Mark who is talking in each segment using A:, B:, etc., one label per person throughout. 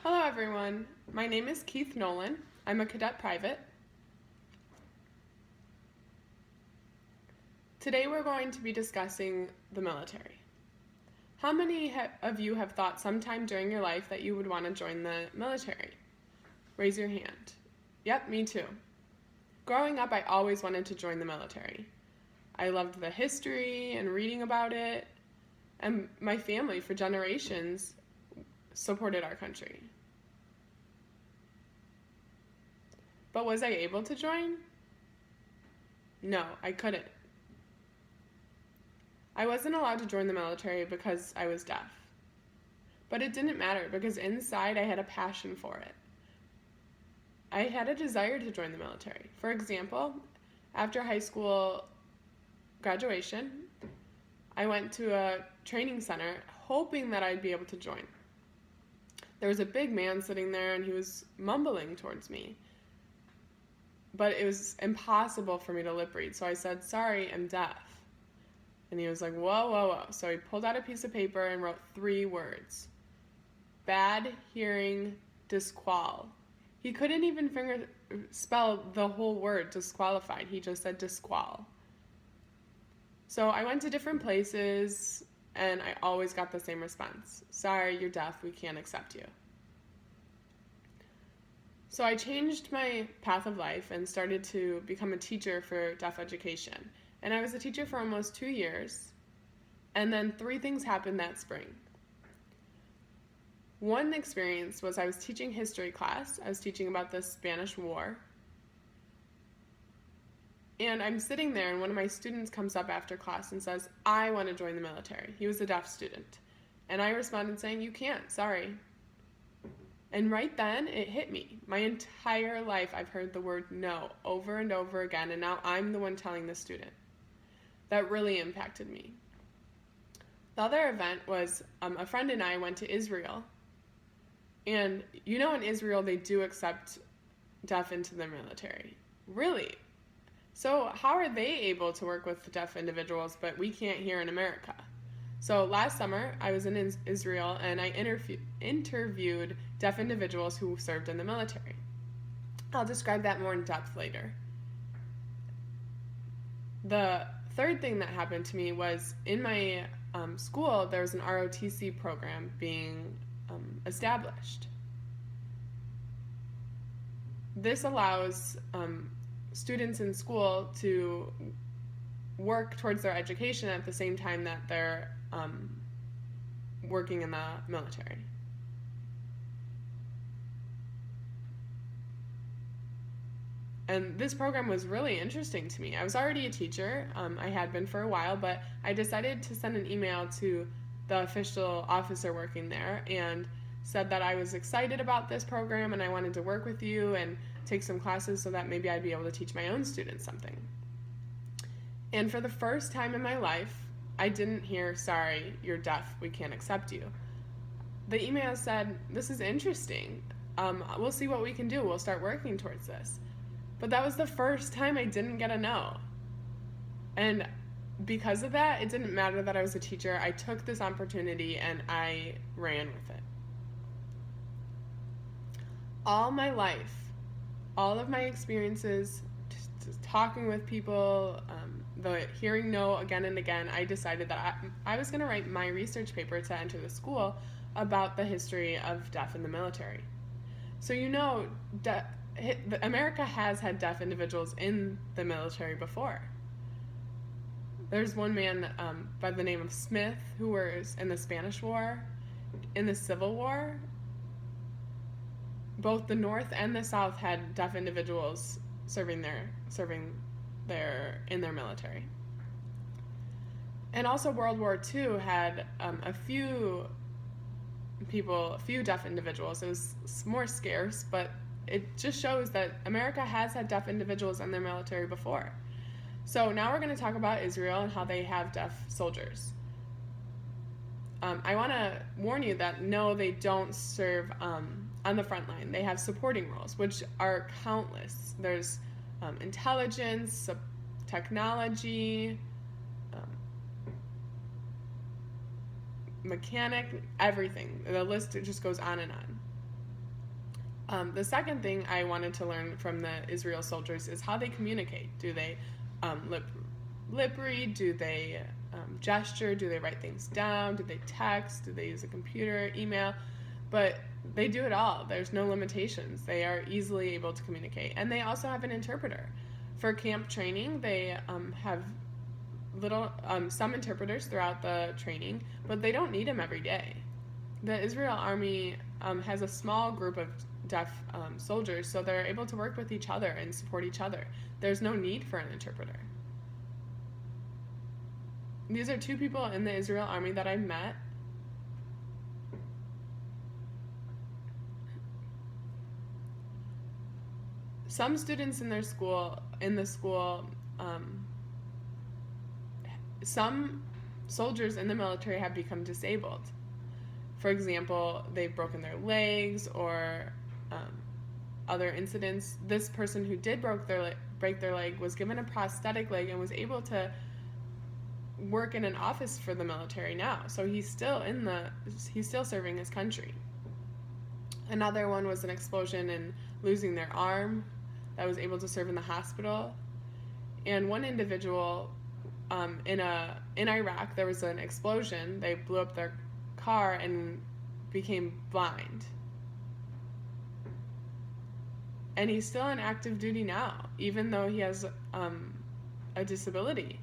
A: Hello everyone, my name is Keith Nolan. I'm a cadet private. Today we're going to be discussing the military. How many of you have thought sometime during your life that you would want to join the military? Raise your hand. Yep, me too. Growing up, I always wanted to join the military. I loved the history and reading about it, and my family for generations supported our country. But was I able to join? No, I couldn't. I wasn't allowed to join the military because I was deaf. But it didn't matter because inside I had a passion for it. I had a desire to join the military. For example, after high school graduation, I went to a training center hoping that I'd be able to join. There was a big man sitting there and he was mumbling towards me. But it was impossible for me to lip read, so I said, "Sorry, I'm deaf." And he was like, "Whoa, whoa, whoa." So he pulled out a piece of paper and wrote 3 words. Bad hearing disqual. He couldn't even spell the whole word disqualified. He just said disqual. So I went to different places and I always got the same response. "Sorry, you're deaf. We can't accept you." So I changed my path of life and started to become a teacher for deaf education. And I was a teacher for almost 2 years. And then 3 things happened that spring. One experience was I was teaching history class. I was teaching about the Spanish War. And I'm sitting there and one of my students comes up after class and says, "I want to join the military." He was a deaf student. And I responded saying, "You can't, sorry." And right then, it hit me. My entire life, I've heard the word no over and over again, and now I'm the one telling the student. That really impacted me. The other event was a friend and I went to Israel. And in Israel, they do accept deaf into the military. Really? So how are they able to work with deaf individuals, but we can't here in America? So last summer, I was in Israel and I interviewed deaf individuals who served in the military. I'll describe that more in depth later. The third thing that happened to me was in my school, there was an ROTC program being established. This allows students in school to work towards their education at the same time that they're working in the military. And this program was really interesting to me. I was already a teacher. I had been for a while, but I decided to send an email to the official officer working there and said that I was excited about this program and I wanted to work with you and take some classes so that maybe I'd be able to teach my own students something. And for the first time in my life, I didn't hear, "Sorry, you're deaf, we can't accept you." The email said, "This is interesting. We'll see what we can do. We'll start working towards this." But that was the first time I didn't get a no. And because of that, it didn't matter that I was a teacher. I took this opportunity and I ran with it. All my life, all of my experiences, talking with people, the hearing no again and again, I decided that I was going to write my research paper to enter the school about the history of deaf in the military. So America has had deaf individuals in the military before. There's one man by the name of Smith who was in the Spanish War, in the Civil War. Both the North and the South had deaf individuals serving in their military. And also World War II had a few deaf individuals. It was more scarce, but it just shows that America has had deaf individuals in their military before. So now we're going to talk about Israel and how they have deaf soldiers. I want to warn you that no, they don't serve on the front line. They have supporting roles, which are countless. There's intelligence, technology, mechanic, everything. The list just goes on and on. The second thing I wanted to learn from the Israel soldiers is how they communicate. Do they lip read? Do they gesture? Do they write things down? Do they text? Do they use a computer, email? But they do it all. There's no limitations. They are easily able to communicate. And they also have an interpreter. For camp training, they have some interpreters throughout the training, but they don't need them every day. The Israel Army has a small group of deaf soldiers, so they're able to work with each other and support each other. There's no need for an interpreter. These are two people in the Israel Army that I met. Some students in the school, some soldiers in the military have become disabled. For example, they've broken their legs or other incidents. This person who did break their leg was given a prosthetic leg and was able to work in an office for the military now. So he's still serving his country. Another one was an explosion and losing their arm that was able to serve in the hospital. And one individual in Iraq, there was an explosion. They blew up their car and became blind. And he's still on active duty now, even though he has a disability.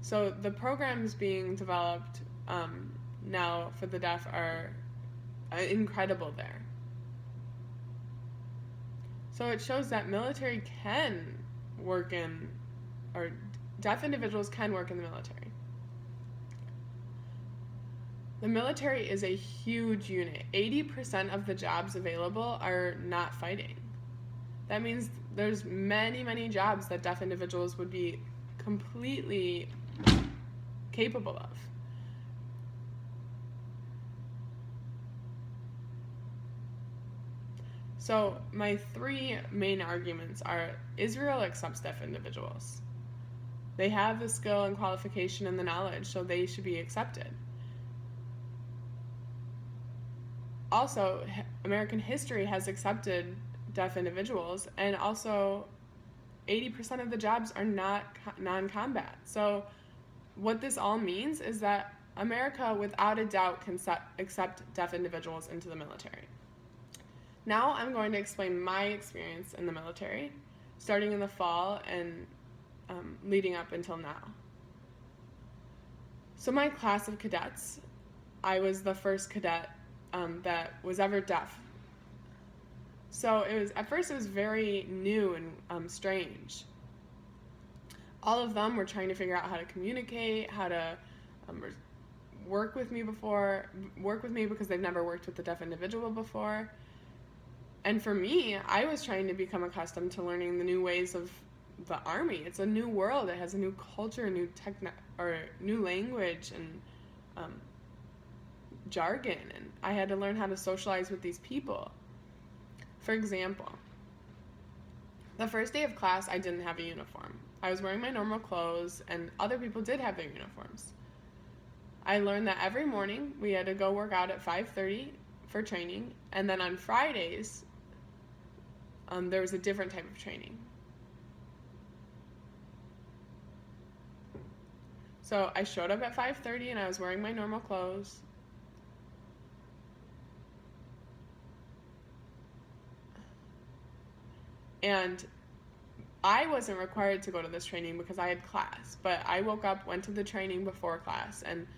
A: So the programs being developed now for the deaf are incredible there. So it shows that military can work or deaf individuals can work in the military. The military is a huge unit. 80% of the jobs available are not fighting. That means there's many, many jobs that deaf individuals would be completely capable of. So my three main arguments are: Israel accepts deaf individuals. They have the skill and qualification and the knowledge, so they should be accepted. Also, American history has accepted deaf individuals, and also 80% of the jobs are not non-combat. So what this all means is that America, without a doubt, can accept deaf individuals into the military. Now I'm going to explain my experience in the military, starting in the fall and leading up until now. So my class of cadets, I was the first cadet that was ever deaf. So at first it was very new and strange. All of them were trying to figure out how to communicate, how to work with me because they've never worked with a deaf individual before. And for me, I was trying to become accustomed to learning the new ways of the Army. It's a new world. It has a new culture, new language, and jargon. And I had to learn how to socialize with these people. For example, the first day of class, I didn't have a uniform. I was wearing my normal clothes, and other people did have their uniforms. I learned that every morning we had to go work out at 5:30 for training, and then on Fridays, there was a different type of training. So I showed up at 5:30 and I was wearing my normal clothes. And I wasn't required to go to this training because I had class, but I woke up, went to the training before class, and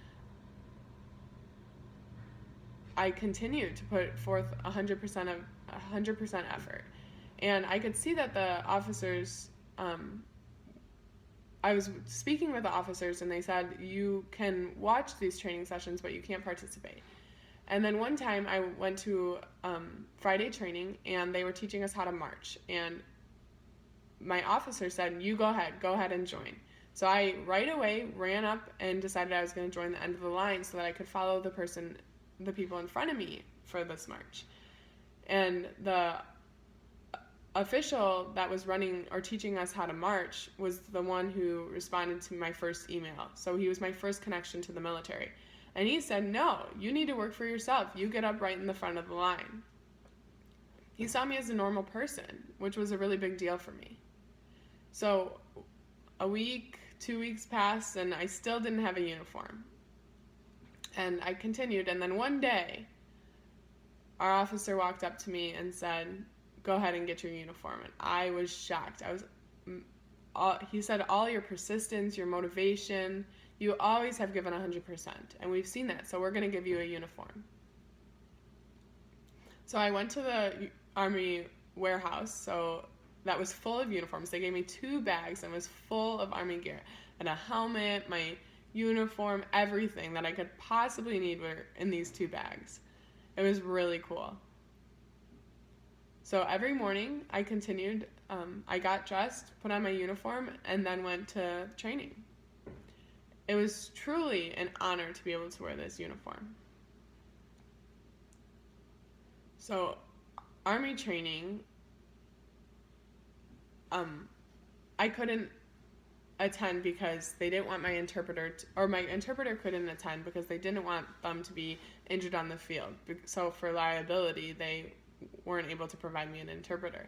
A: I continued to put forth 100% effort. And I could see that the officers, I was speaking with the officers, and they said, you can watch these training sessions, but you can't participate. And then one time I went to Friday training, and they were teaching us how to march. And my officer said, you go ahead and join. So I right away ran up and decided I was going to join the end of the line so that I could follow the people in front of me for this march. And the official that was running or teaching us how to march was the one who responded to my first email. So he was my first connection to the military. And he said, no, you need to work for yourself. You get up right in the front of the line. He saw me as a normal person, which was a really big deal for me. So a week, 2 weeks passed, and I still didn't have a uniform. And I continued, and then one day, our officer walked up to me and said, go ahead and get your uniform. And I was shocked. He said, all your persistence, your motivation, you always have given 100%, and we've seen that, so we're going to give you a uniform. So I went to the Army warehouse, so that was full of uniforms. They gave me 2 bags and it was full of Army gear, and a helmet, my uniform, everything that I could possibly need were in these 2 bags. It was really cool. So every morning I continued, I got dressed, put on my uniform, and then went to training. It was truly an honor to be able to wear this uniform. So, Army training, I couldn't attend because they didn't want my interpreter, or my interpreter couldn't attend because they didn't want them to be injured on the field. So for liability, they weren't able to provide me an interpreter.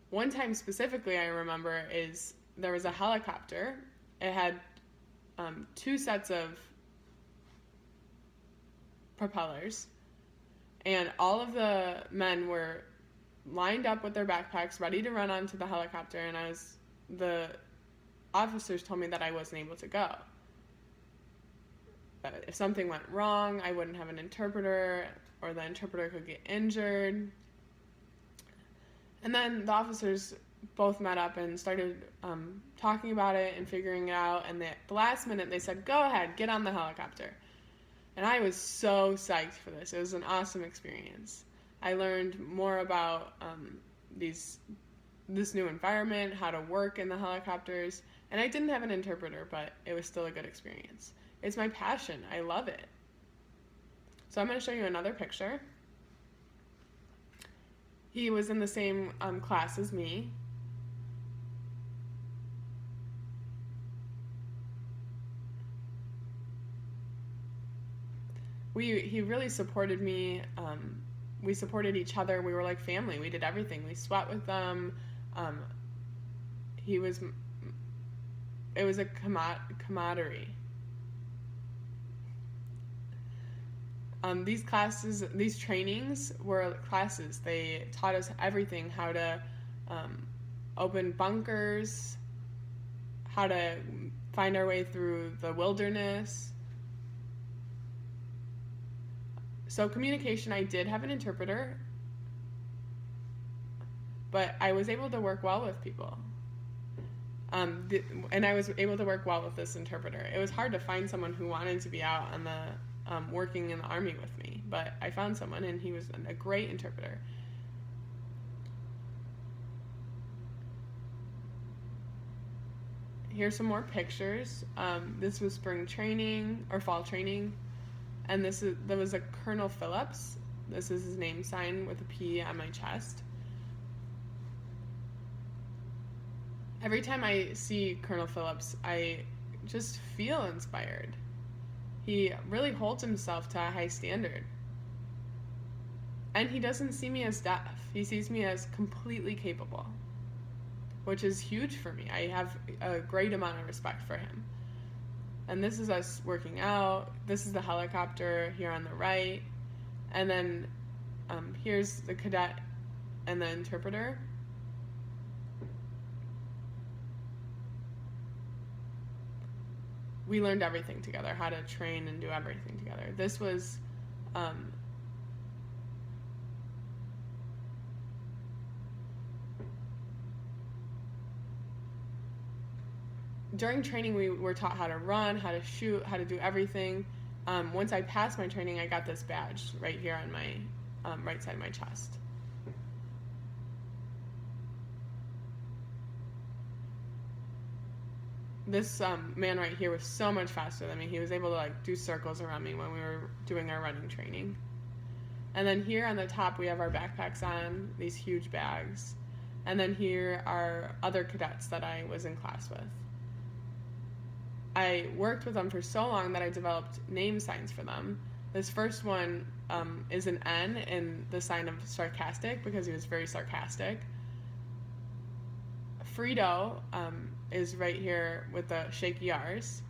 A: One time specifically I remember is there was a helicopter. It had 2 sets of propellers, and all of the men were lined up with their backpacks ready to run onto the helicopter, and the officers told me that I wasn't able to go. That if something went wrong, I wouldn't have an interpreter, or the interpreter could get injured. And then the officers both met up and started talking about it and figuring it out, and at the last minute they said, go ahead, get on the helicopter. And I was so psyched for this. It was an awesome experience. I learned more about this new environment, how to work in the helicopters, and I didn't have an interpreter, but it was still a good experience. It's my passion. I love it. So I'm going to show you another picture. He was in the same class as me. He really supported me. We supported each other. We were like family. We did everything. We sweat with them. It was a camaraderie. These trainings were classes. They taught us everything: how to open bunkers, how to find our way through the wilderness. So communication, I did have an interpreter, but I was able to work well with people. And I was able to work well with this interpreter. It was hard to find someone who wanted to be out on the working in the Army with me, but I found someone, and he was a great interpreter. Here's some more pictures. This was spring training or fall training, and there was a Colonel Phillips. This is his name sign with a P on my chest. Every time I see Colonel Phillips, I just feel inspired. He really holds himself to a high standard. And he doesn't see me as deaf. He sees me as completely capable, which is huge for me. I have a great amount of respect for him. And this is us working out. This is the helicopter here on the right. And then here's the cadet and the interpreter. We learned everything together, how to train and do everything together. This was during training, we were taught how to run, how to shoot, how to do everything. Once I passed my training, I got this badge right here on my right side of my chest. This man right here was so much faster than me. He was able to do circles around me when we were doing our running training. And then here on the top, we have our backpacks on, these huge bags. And then here are other cadets that I was in class with. I worked with them for so long that I developed name signs for them. This first one is an N in the sign of sarcastic because he was very sarcastic. Frito is right here with the shaky R's.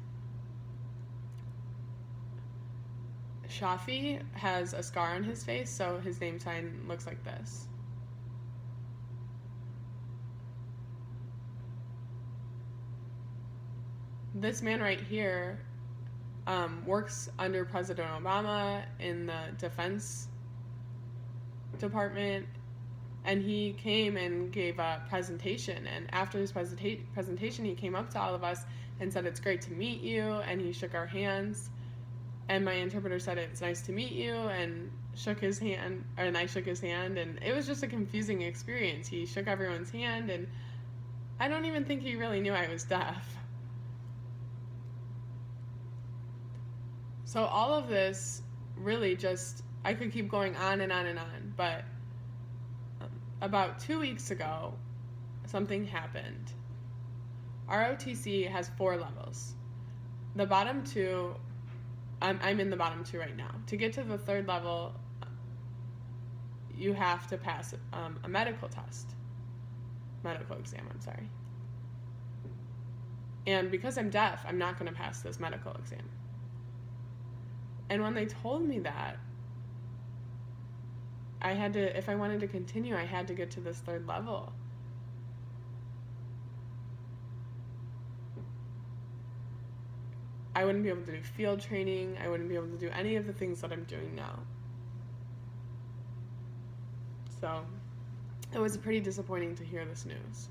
A: Shafi has a scar on his face, so his name sign looks like this. This man right here works under President Obama in the Defense Department, and he came and gave a presentation. And after his presentation, he came up to all of us and said, "It's great to meet you," and he shook our hands. And my interpreter said, "It's nice to meet you," and shook his hand, and I shook his hand, and it was just a confusing experience. He shook everyone's hand, and I don't even think he really knew I was deaf. So all of this really just, I could keep going on and on and on, but about 2 weeks ago, something happened. ROTC has 4 levels. The bottom 2, I'm in the bottom 2 right now. To get to the 3rd level, you have to pass a medical exam, I'm sorry. And because I'm deaf, I'm not going to pass this medical exam. And when they told me that, I had to, if I wanted to continue, I had to get to this 3rd level. I wouldn't be able to do field training. I wouldn't be able to do any of the things that I'm doing now. So it was pretty disappointing to hear this news.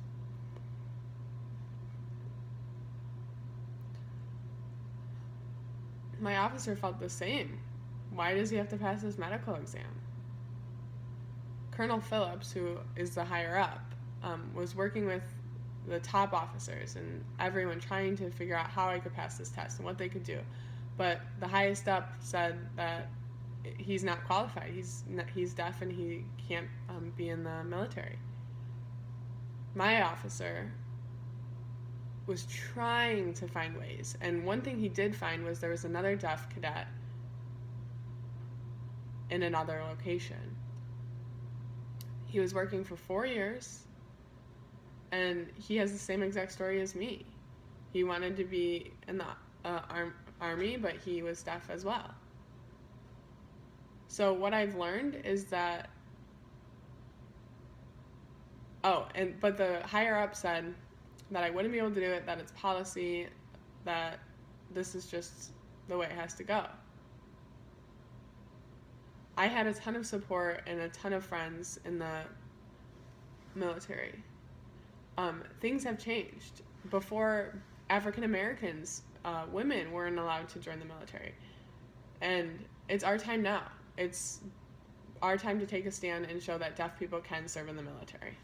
A: My officer felt the same. Why does he have to pass this medical exam? Colonel Phillips, who is the higher up, was working with the top officers and everyone trying to figure out how I could pass this test and what they could do. But the highest up said that he's not qualified. He's deaf and he can't be in the military. My officer was trying to find ways, and one thing he did find was there was another deaf cadet in another location. He was working for 4 years, and he has the same exact story as me. He wanted to be in the army, but he was deaf as well. So what I've learned is that, but the higher up said that I wouldn't be able to do it, that it's policy, that this is just the way it has to go. I had a ton of support and a ton of friends in the military. Things have changed. Before, African Americans, women weren't allowed to join the military. And it's our time now. It's our time to take a stand and show that deaf people can serve in the military.